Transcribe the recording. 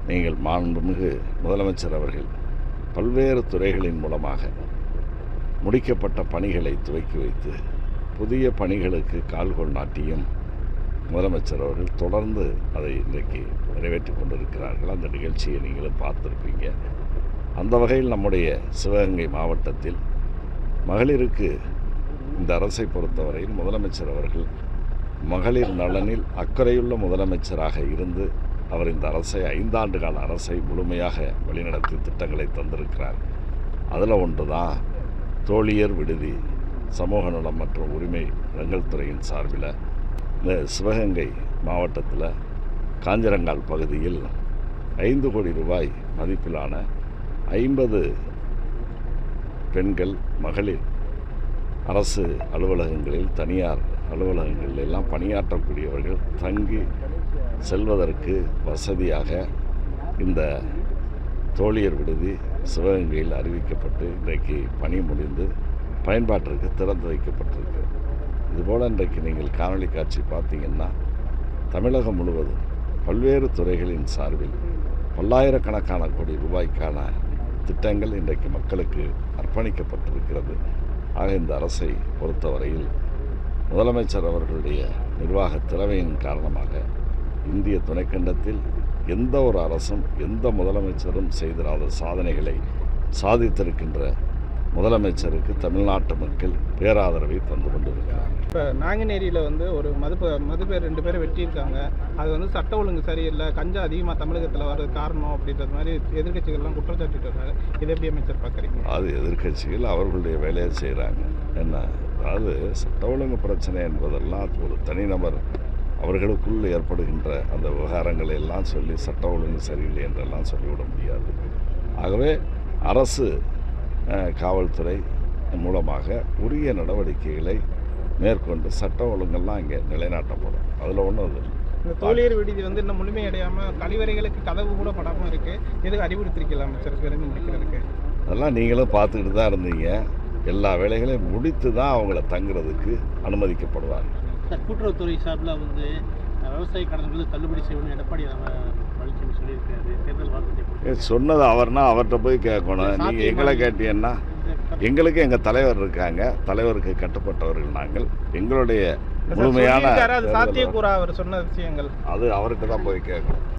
நீங்கள் மாண்புமிகு முதலமைச்சர் அவர்கள் பல்வேறு துறைகளின் மூலமாக முடிக்கப்பட்ட பணிகளை துவக்கி வைத்து புதிய பணிகளுக்கு கால்கோள் நாட்டியும் முதலமைச்சர் அவர்கள் தொடர்ந்து அதை இன்றைக்கு நிறைவேற்றி கொண்டிருக்கிறார்கள். அந்த நிகழ்ச்சியை நீங்களும் பார்த்துருப்பீங்க. அந்த வகையில் நம்முடைய சிவகங்கை மாவட்டத்தில் மகளிருக்கு இந்த அரசை பொறுத்தவரையில் முதலமைச்சர் அவர்கள் மகளிர் நலனில் அக்கறையுள்ள முதலமைச்சராக இருந்து அவர் இந்த அரசை 5 ஆண்டு கால அரசை முழுமையாக வழிநடத்தி திட்டங்களை தந்திருக்கிறார். அதில் ஒன்று தான் தோழியர் விடுதி சமூக நலம் மற்றும் உரிமை வழங்கல் துறையின் சார்பில் இந்த சிவகங்கை மாவட்டத்தில் காஞ்சிரங்கால் பகுதியில் 5 கோடி ரூபாய் மதிப்பிலான 50 பெண்கள் மகளிர் அரசு அலுவலகங்களில் தனியார் அலுவலகங்களில் எல்லாம் பணியாற்றக்கூடியவர்கள் தங்கி செல்வதற்கு வசதியாக இந்த தோழியர் விடுதி சிவகங்கையில் அறிவிக்கப்பட்டு இன்றைக்கு பணி முடிந்து பயன்பாட்டிற்கு திறந்து வைக்கப்பட்டிருக்கு. இதுபோல் இன்றைக்கு நீங்கள் காணொளி காட்சி பார்த்தீங்கன்னா தமிழகம் முழுவதும் பல்வேறு துறைகளின் சார்பில் பல்லாயிரக்கணக்கான கோடி ரூபாய்க்கான திட்டங்கள் இன்றைக்கு மக்களுக்கு அர்ப்பணிக்கப்பட்டிருக்கிறது. ஆக இந்த அரசை பொறுத்தவரையில் முதலமைச்சர் அவர்களுடைய நிர்வாக திறமையின் காரணமாக இந்திய துணைக்கண்டத்தில் எந்த ஒரு அரசும் எந்த முதலமைச்சரும் செய்திராத சாதனைகளை சாதித்திருக்கின்ற முதலமைச்சருக்கு தமிழ்நாட்டு மக்கள் பேராதரவை தந்து கொண்டிருக்கிறார்கள். இப்போ நாங்குநேரியில் ஒரு மது பேர் 2 பேரை வெட்டியிருக்காங்க. அது சட்ட ஒழுங்கு சரியில்லை, கஞ்சா அதிகமாக தமிழகத்தில் வர்றது காரணம் அப்படின்றது மாதிரி எதிர்கட்சிகள்லாம் குற்றம் சாட்டிட்டு வர்றாங்க. இதை எப்படி அமைச்சர் பார்க்குறீங்க? அது எதிர்கட்சிகள் அவர்களுடைய வேலையை செய்கிறாங்க. என்ன, அதாவது சட்ட ஒழுங்கு பிரச்சனை என்பதெல்லாம் ஒரு தனிநபர் அவர்களுக்குள் ஏற்படுகின்ற அந்த விவகாரங்களை எல்லாம் சொல்லி சட்ட ஒழுங்கு சரியில்லை என்றெல்லாம் சொல்லிவிட முடியாது. ஆகவே அரசு காவல்துறை மூலமாக உரிய நடவடிக்கைகளை மேற்கொண்டு சட்ட ஒழுங்கெல்லாம் இங்கே நிலைநாட்டப்படும். அதில் ஒன்றும் இல்லை. இந்த தோழியர் விடுதி இன்னும் முழுமையடையாமல் கழிவறைகளுக்கு கதவு கூட படாமல் இருக்குது. எதுக்கு அறிவுறுத்திருக்கலாம் அமைச்சர் விரைந்து முடிக்கிறதுக்கு? அதெல்லாம் நீங்களும் பார்த்துக்கிட்டு தான் இருந்தீங்க. எல்லா வேலைகளையும் முடித்து தான் அவங்கள தங்குறதுக்கு அனுமதிக்கப்படுவாங்க. கூட்டுறவுத்துறை சார்பில் விவசாய கடன்கள் தள்ளுபடி செய்யணும்னு எடப்பாடி பழனிசாமி சொல்லியிருக்காரு. தேர்தல் வாக்குறுதி சொன்னது அவர்னா அவர்கிட்ட போய் கேட்கணும். நீங்கள் எங்களை கேட்டீங்கன்னா எங்களுக்கு எங்கள் தலைவர் இருக்காங்க, தலைவருக்கு கட்டுப்பட்டவர்கள் நாங்கள். எங்களுடைய முழுமையான சாத்தியக்கூறா அவர் சொன்ன விஷயங்கள் அது அவர்கிட்ட தான் போய் கேட்கணும்.